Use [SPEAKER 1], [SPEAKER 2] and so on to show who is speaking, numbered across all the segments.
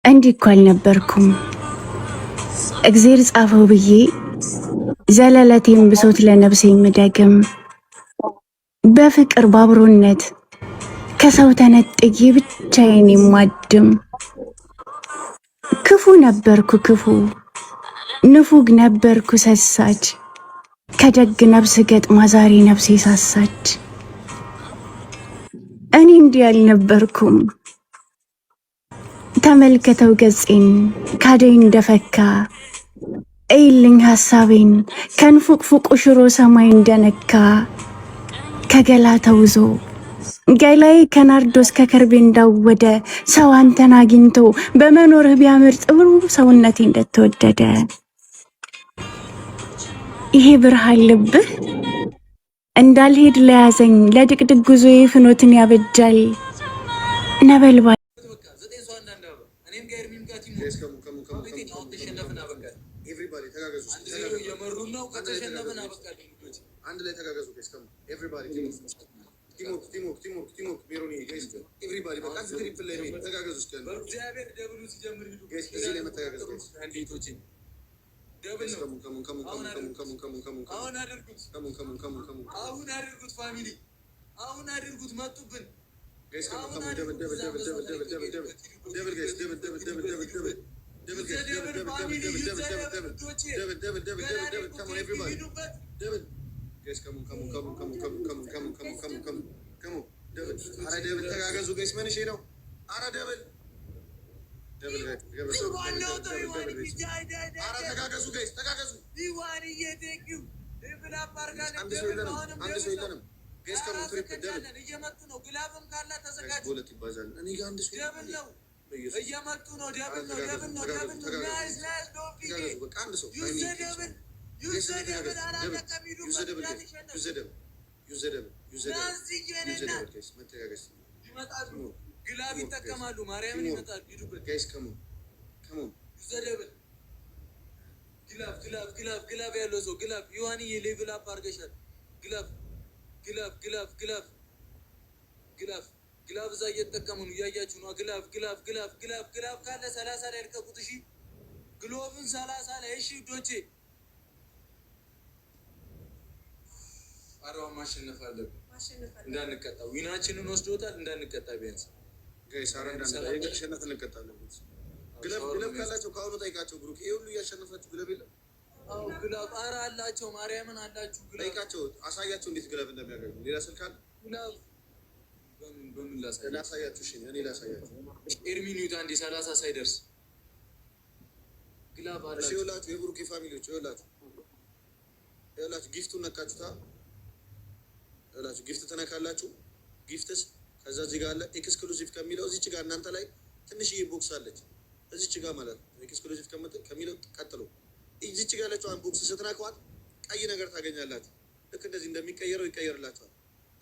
[SPEAKER 1] እንዲህ እኮ አልነበርኩም እግዜር ጻፈው ብዬ ዘለለቴም ብሶት ለነፍሴ ምደግም በፍቅር ባብሮነት ከሰው ተነጥዬ ብቻዬን የማድም ክፉ ነበርኩ ክፉ ንፉግ ነበርኩ ሰሳች ከደግ ነፍስ ገጥማ ዛሬ ነፍሴ ሳሳች። እኔ እንዲህ አልነበርኩም ተመልከተው ገጼን ካደኝ እንደፈካ እይልኝ ሐሳቤን ከንፉቅፉቁ ሽሮ ሰማይ እንደነካ ከገላ ተውዞ ገላዬ ከናርዶስ ከከርቤ እንዳወደ ሰው አንተን አግኝቶ በመኖርህ ቢያምር ጥሩ ሰውነቴ እንደተወደደ ይሄ ብርሃን ልብህ እንዳልሄድ ለያዘኝ ለድቅድቅ ጉዞዬ ፍኖትን ያበጃል ነበልባል
[SPEAKER 2] ግላብ እዛ እየተጠቀሙ ነው እያያችሁ ነው። ግላብ ካለ 30 ላይ ልቀቁት። እሺ ግሎብን 30 ላይ እሺ ዶቼ አራው ማሸነፍ አለብን እንዳንቀጣ። ዊናችንን ወስዶታል እንዳንቀጣ ቢያንስ ጋይስ አራ እንዳንቀጣ እንቀጣለን። ግላብ ካላቸው ካሁኑ ጠይቃቸው ብሩክ ይሄ ሁሉ እያሸነፋችሁ ግላብ የለም። አው ግላብ አራ አላቸው ማርያምን አላችሁ ግላብ ጠይቃቸው አሳያቸው እንዴት ግላብ እንደሚያገኙ። ሌላ ስልክ አለ ግላብ በምን ላሳያችሁ? እሺ እኔ ላሳያችሁ። ኤርሚኒዩት አንዴ 30 ሳይደርስ ግላብ አለ። እሺ ይኸውላችሁ የብሩክ ፋሚሊዎች ይኸውላችሁ ጊፍቱን ነካችሁታ። ይኸውላችሁ ጊፍት ተነካላችሁ። ጊፍትስ ከዛ እዚህ ጋር አለ ኤክስክሉሲቭ ከሚለው እዚች ጋር እናንተ ላይ ትንሽዬ ቦክስ አለች እዚች ጋር ማለት ነው። ኤክስክሉሲቭ ከሚለው ቀጥሎ እዚች ጋር ያለችው ቦክስ ስትነካዋት ቀይ ነገር ታገኛላችሁ። ልክ እንደዚህ እንደሚቀየረው ይቀየርላችኋል።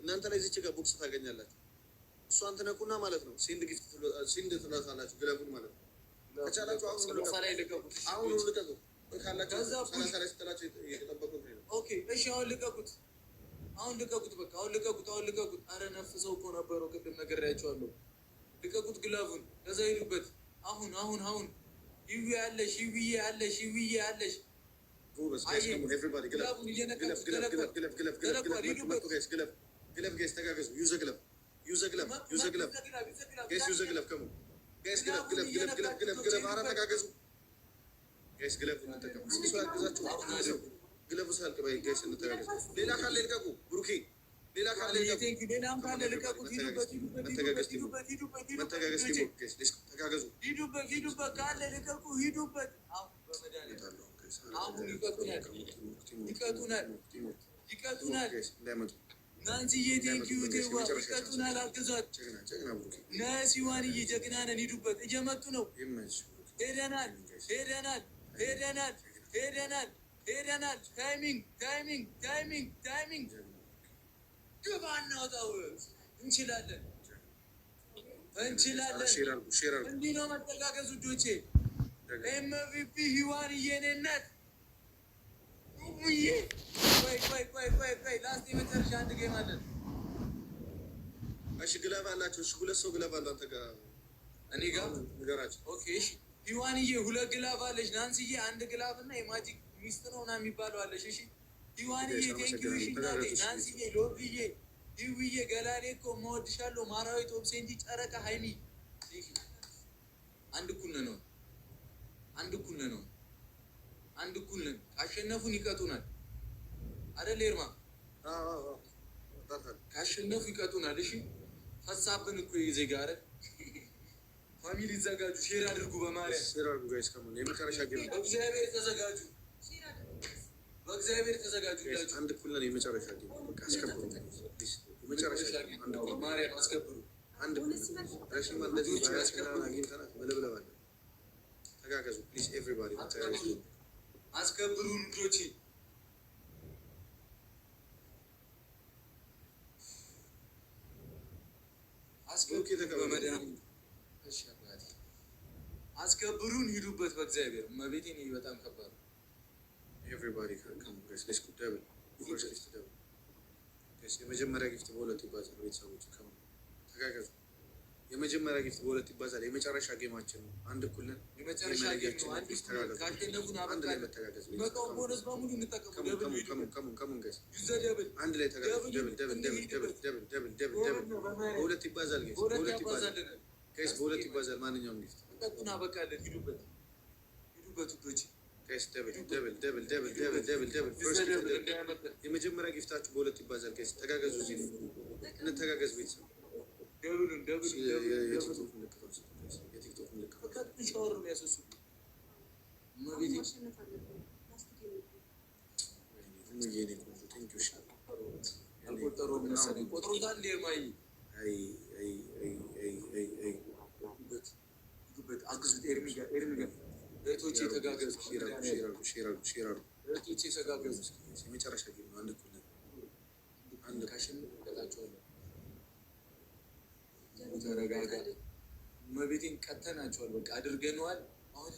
[SPEAKER 2] እናንተ ላይ እዚች ጋር ቦክስ ታገኛላችሁ። እሷን ትነኩና ማለት ነው ሴንድ ጊፍት ሴንድ ትላታላችሁ ግለቡን ማለት ነው። ከቻላችሁ አሁን ልቀቁት ካላችሁ 30 ላይ ስትላችሁ እየተጠበቁት ነው። ኦኬ እሺ አሁን ልቀቁት። በቃ አሁን ልቀቁት። አረ ነፍሰው እኮ ነበረው ቅድም ነግሬያቸዋለሁ። ልቀቁት ግላቡን ከዛ ሄዱበት። አሁን ይዊ ያለሽ ጎበዝ ጋይስ ከሞን ኤቭሪባዲ ግላብ ጋይስ ተጋገዙ። ዩዘ ግላብ ጋይስ ዩዘ ግላብ ከሞን ጋይስ ግላብ አራ ተጋገዙ ጋይስ ግላብ እንጠቀም። ሲሱ ያግዛችሁ ግላብ ሳልቅ ባይ ጋይስ እንተጋገዙ። ሌላ ካለ ልቀቁ ብሩኬ ሌላ ካለ ልቀቁ። መተጋገዝ ተጋገዙ። ሂዱበት ካለ ልቀቁ። ሂዱበት አሁን ይቀጡናል። ናንሲዬ ቴንኪዩ ቴዋ ይቀጡናል። አግዟት ነሲዋንዬ ጀግና ነን። ሂዱበት እየመጡ ነው። ሄደናል። ታይሚንግ ግባ እናውጣው። እንችላለን። እንዲህ ነው መተጋገዙ ዶቼ። ኤምቪፒ ሂዋንዬ ነነት ቆይ ላስት የመጨረሻ አንድ ጌም አለን። እሺ ግላብ አላቸው። እሺ ሁለት ሰው ግላብ አለው አንተ ጋር
[SPEAKER 3] እኔ ጋር
[SPEAKER 2] ንገራቸው።
[SPEAKER 3] ኦኬ እሺ። ሂዋንዬ 2 ግላፍ አለሽ። ናንስዬ 1 ግላፍ እና የማጂክ ሚስት ነው ና የሚባለው አለሽ። እሺ ሂዋንዬ ቴንኪው። እሺ እናቴ ናንስዬ፣ ሎብዬ፣ ሂውዬ፣ ገላኔ እኮ እወድሻለሁ። ማራዊት፣ ኦብሴንቲ፣ ጨረቃ፣ ሀይሚ አንድ እኩል ነው። አንድ እኩል ነው። አንድ እኩል ነን። ካሸነፉን ይቀጡናል አይደል ኤርማ? ካሸነፉ ይቀጡናል። እሺ ፈሳብን እኮ የዜጋ አይደል? ፋሚሊ ይዘጋጁ፣ ሼር አድርጉ፣ በማርያም
[SPEAKER 2] ሼር አድርጉ ጋይስ። ከምን የመጨረሻ ጌም
[SPEAKER 3] በእግዚአብሔር ተዘጋጁ፣ በእግዚአብሔር ተዘጋጁ።
[SPEAKER 2] አንድ እኩል ነን። የመጨረሻ ጌም በቃ አስከብሩ። የመጨረሻ ጌም አንድ እኩል
[SPEAKER 3] ማርያም አስከብሩ።
[SPEAKER 2] አንድ እኩል ረሽማ እንደዚህ አስከብሩ። አግኝተናት መለብለብ አለ። ተጋገዙ ፕሊዝ ኤቭሪባዲ
[SPEAKER 3] አስከብሩ ልጆቼ። አስከብሩን፣ ሂዱበት በእግዚአብሔር መቤቴን። በጣም ከባድ ነው።
[SPEAKER 2] ኤቭሪባዲ የመጀመሪያ ጊፍት በሁለት ይባዛል። ቤተሰቦች ተጋገዙ። የመጀመሪያ ጊፍት በሁለት ይባዛል። የመጨረሻ ጌማችን ነው። አንድ እኩል ነን።
[SPEAKER 3] የመጨረሻ ጌም ነው። አንድ ላይ
[SPEAKER 2] መተጋገዝ።
[SPEAKER 3] ቦነስ በሙሉ እንጠቀሙ።
[SPEAKER 2] አንድ ላይ ተጋገዙ። በሁለት ይባዛል። በሁለት ይባዛል። ማንኛውም ጊፍት
[SPEAKER 3] ጠጡና በቃለን። ሂዱበት፣ ሂዱበት ውዶች።
[SPEAKER 2] የመጀመሪያ ጊፍታችሁ በሁለት ይባዛል። ተጋገዙ። እዚህ እንተጋገዝ ቤተሰብ። የቲክቶክ ምልክቶች
[SPEAKER 3] ሻወር ነው ያሰሱ። አልቆጠረውም መሰለኝ። ቆጥሮታል። ሌርማይ አግዙት። ኤርሚ ጋር እህቶቼ ተጋገዙ። እህቶቼ ተጋገዙ።
[SPEAKER 2] የመጨረሻ ጌም ነው። አንድ እኩል ነን።
[SPEAKER 3] አንድ ካሽን ቀጣቸዋለሁ። ተረጋጋ። መቤቴን ቀተናቸዋል። በቃ አድርገነዋል። አሁን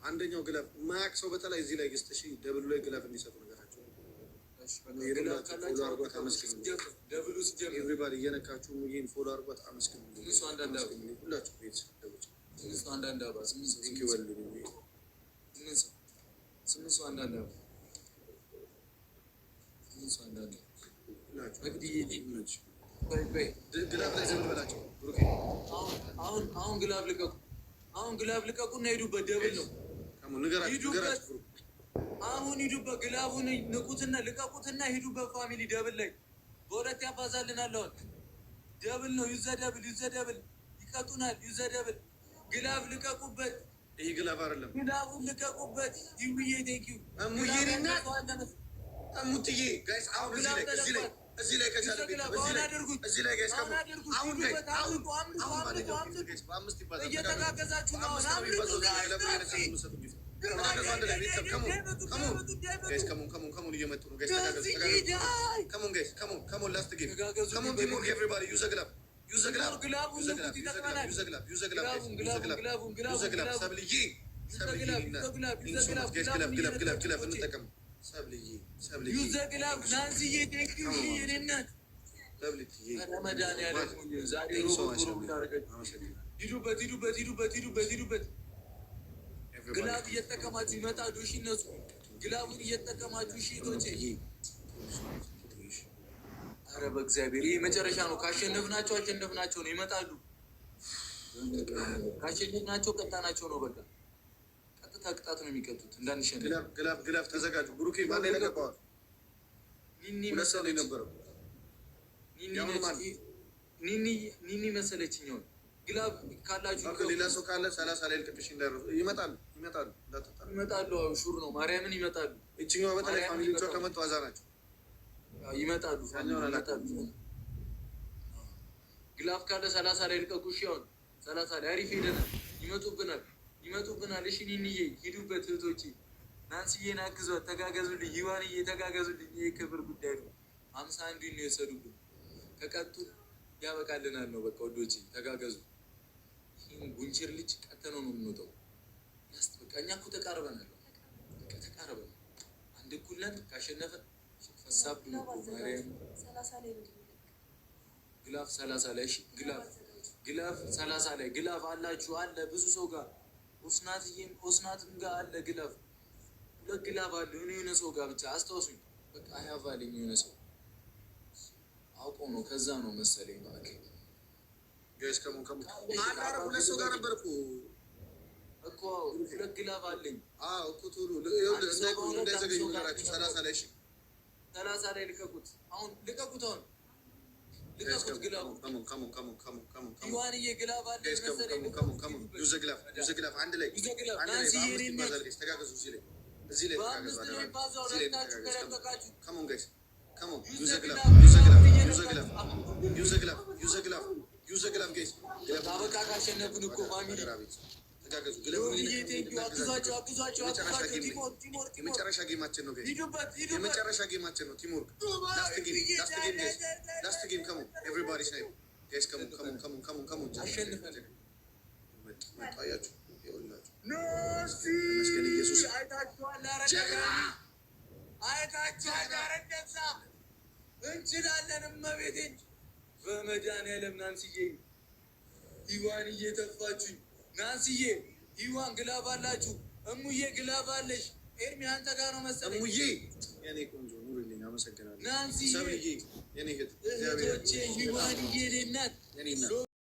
[SPEAKER 2] አንደኛው ግላፍ ማያቅ ሰው በተለይ እዚህ ላይ ግስት ደብሉ ላይ ግላፍ እንዲሰጡ ነገራቸው።
[SPEAKER 3] ደብሉ ሲጀምር
[SPEAKER 2] ኤቭሪባዲ እየነካችሁ ይህን ፎሎ አድርጓት። አመስግኑ ሁላችሁ ቤተሰቦች።
[SPEAKER 3] አንዳንድ አባ 8 ሰው አንዳንድ አባ
[SPEAKER 2] ግላብ ላይ ዘብል በላቸው።
[SPEAKER 3] አሁን ግላብ ልቀቁ። አሁን ግላብ ልቀቁ እና ሂዱበት። ደብል ነው። ሂዱበት። አሁን ሂዱበት። ግላቡን ንቁትና ልቀቁትና ሂዱበት። ፋሚሊ ደብል ላይ በሁለት ያባዛልናል። አሁን ደብል ነው። ዩዘ ደብል ይቀጡናል። ዩዘ ደብል ግላብ ልቀቁበት።
[SPEAKER 2] ይሄ ግላብ አይደለም።
[SPEAKER 3] ግላቡን ልቀቁበት። ይውዬ ቴንኪው
[SPEAKER 2] ሙትዬ ጋይስ አሁን እዚህ ላይ ከቻለ እዚህ ላይ ጋይስ በአምስት ይባዛል።
[SPEAKER 3] እየተጋገዛችሁ ነው።
[SPEAKER 2] ከሙን እየመጡ ነው። ከሙን ላስት ጌም ከሙን ቲምወርክ ኤቭሪባዲ ዩዘ ግላብ ሰብልዬ እንጠቀም።
[SPEAKER 3] ሂዱበት። ግላብ እየተጠቀማችሁ ይመጣሉ። እሺ እነሱ ግላቡን እየተጠቀማችሁ እሺ ቶቼ። ኧረ በእግዚአብሔር ይህ መጨረሻ ነው። ካሸነፍናቸው አሸነፍናቸው ነው። ይመጣሉ። ካሸነፍናቸው ቀጣናቸው ነው። በቃ ቀጥታ ቅጣት ነው የሚቀጡት። እንዳንሸነፍ
[SPEAKER 2] ግላብ ተዘጋጁ። ብሩኬ ማን ይለቀቀዋል?
[SPEAKER 3] ኒኒ መሰለች ነበረው። ኒኒ መሰለችኛውን ግላብ ካላችሁ
[SPEAKER 2] ሌላ ሰው ካለ 30 ላይ ልቅቅሽ እንዳይረሱ ይመጣሉ።
[SPEAKER 3] ሹር ነው። ማርያምን ይመጣሉ።
[SPEAKER 2] እችኛዋ በተለይ ፋሚሊዎቿ ከመጡ አዛ ናቸው።
[SPEAKER 3] ይመጣሉ። ግላብ ካለ 30 ላይ ልቀቁ። እሺ አሁን 30 ላይ አሪፍ ሄደናል። ይመጡብናል። እሺ ኒኒዬ ሂዱበት። እህቶቼ ናንስዬን አግዟት። ተጋገዙልኝ። ይዋንዬ ተጋገዙልኝ። ይህ ክብር ጉዳይ ነው። 51 ነው የወሰዱብን። ከቀጡ ያበቃልናል ነው በቃ ወዶቼ ተጋገዙ። ይህን ጉንችር ልጅ ቀተነው ነው የምንወጣው። በቃ እኛ እኮ ተቃርበናል። አንድ እኩል ነን። ካሸነፈ ፈሳብ ነው ማርያም ግላፍ 30 ላይ ግላፍ ግላፍ 30 ላይ ግላፍ አላችሁ አለ ብዙ ሰው ጋር ኦስናትም ጋር አለ ግላፍ 2 ግላፍ አለ የሆነ ሰው ጋር ብቻ አስታውሱኝ። በቃ ያባልኝ የሆነ ሰው አውቆ ነው ከዛ ነው መሰለኝ ማለት
[SPEAKER 2] ጋይስ አላረ 2 ሰው ጋር ነበርኩ
[SPEAKER 3] እኮ 2 ግላፍ አለኝ።
[SPEAKER 2] አዎ እኮ ቶሎ እንዳይዘገዩ ነገራችሁ 30 ላይ እሺ
[SPEAKER 3] 30 ላይ ልቀቁት። አሁን ልቀቁት። አሁን ልቀቁት ግላፍ ይዋንዬ ግላፍ አለ መሰለኝ።
[SPEAKER 2] ዩዘ ግላፍ አንድ ላይ ተጋገዙ እዚህ ላይ ተጋገዙ ካሞን ጋይስ ካሞን ዩዘ ግላፍ ጋይስ
[SPEAKER 3] በቃ ካሸነፍን እኮ ፋሚሊ
[SPEAKER 2] ተጋገዙ የመጨረሻ ጌማችን ነው ጋይስ የመጨረሻ ጌማችን ነው ቲምወርክ ላስት ጌም ካሞን ኤቭሪባዲ ስናይፕ ጋይስ ካሞን
[SPEAKER 3] አሸንፈን
[SPEAKER 2] ታያችሁ ይኸውላችሁ
[SPEAKER 3] መስገን ኢየሱስ አይታችኋል። አረደዛ እንችላለን። እመቤቴ በመድኃኒዓለም ናንስዬ ይዋን እየተፋችሁኝ ናንስዬ ይዋን ግላብ አላችሁ። እሙዬ ግላብ አለሽ። ኤርሚ አንተ ጋር ነው መሰለኝ።
[SPEAKER 2] እሙዬ የኔ ቆንጆ ኑርልኝ። አመሰግናለሁ
[SPEAKER 3] ናንስዬ
[SPEAKER 2] ሰብልዬ የኔ እህት
[SPEAKER 3] እህቶቼ ይዋን እየሌናት